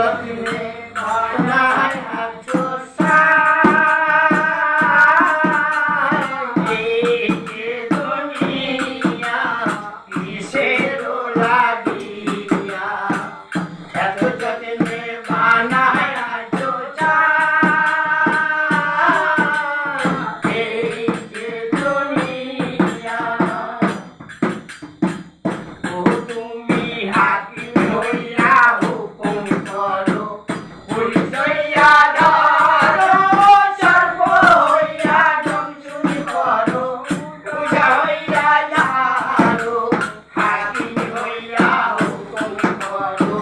যত্নে বানায় আছো এই যে দুনিয়া কিসের লাগিয়া এত যত্নে বানায় আছো এই যে দুনিয়া ও তুমি হাকিম হইয়া হুকুম করো পুলিশ হইয়া ধরো সর্ব হইয়া জমজুমি করো পূজা হইয়া যারো হাকিম হইয়া হুকুম করো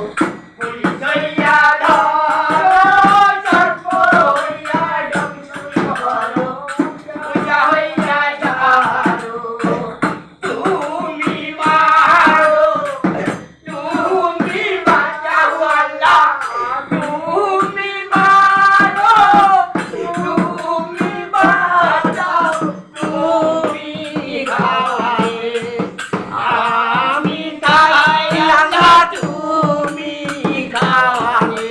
পুলিশ হইয়া ধরো সর্ব হইয়া জমজুমি করো পূজা হইয়া যারো তুমি মারো তুমি বাঁচাও আল্লাহ তুমি মারো তুমি বাঁচাও তুমি খাওয়াবে আমি তাই আল্লাহ তুমি খাওয়াবে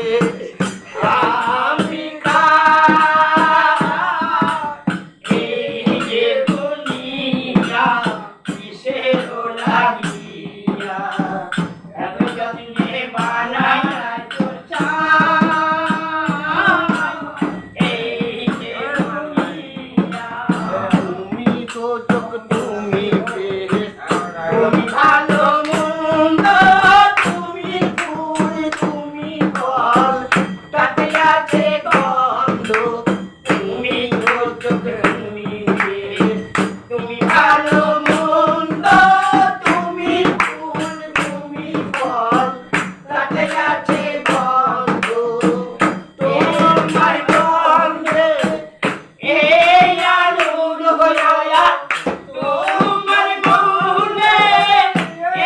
আমি এই যে দুনিয়া কিসের লাগিয়া এত যত্নে বানায় আছো এই যে দুনিয়া তুমি তো চোখ তুমি তুমি ভালো মন্দ তুমি ফুল তুমি ফল তাতে আছে গন্ধ তুমি তো চোখ তুমি তুমি ভালো মন্দ তুমি ফুল তুমি ফল তাতে আছে গন্ধ তোমার গন্ধে এই আলোর হইয়া তোমার গুণে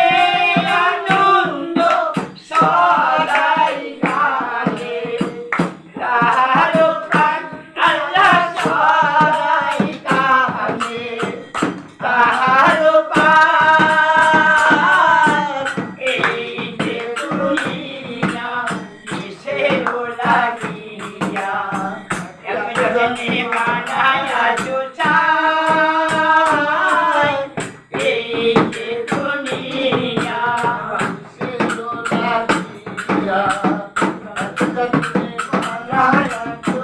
এই আনন্দ সদাই গানে তাহারো প্রাণ আল্লাহ সদাই গানে তাহারো প্রাণ এই যে দুনিয়া কিসের লাগিয়া এত যত্নে বানায় আছো এই যে দুনিয়া কিসের লাগিয়া এত যত্নে বানায় আছো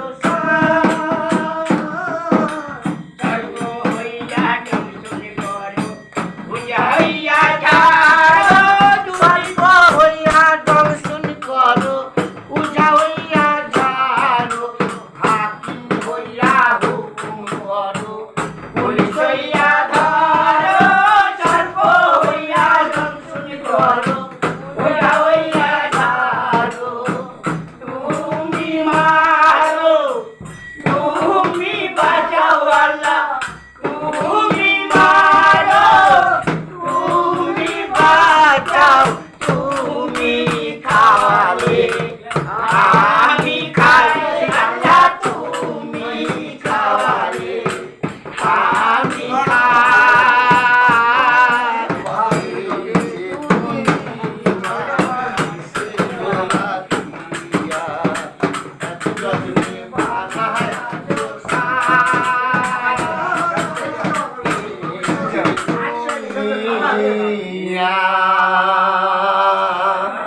সর্ব হইয়া জমজুমি করো পূজা হইয়া যারো সর্ব হইয়া জমজুমি করো পূজা হইয়া যারো হাকিম হইয়া হুকুম করো পুলিশ হইয়া ধরো সর্ব হইয়া জমজুমি করো পূজা হইয়া যারো তুমি মারো তুমি বাঁচাও আল্লাহ তুমি মারো তুমি বাঁচাও তুমি খাওয়াবে আমি খাই আল্লাহ তুমি খাওয়াবে আমি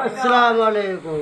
আসসালামু আলাইকুম।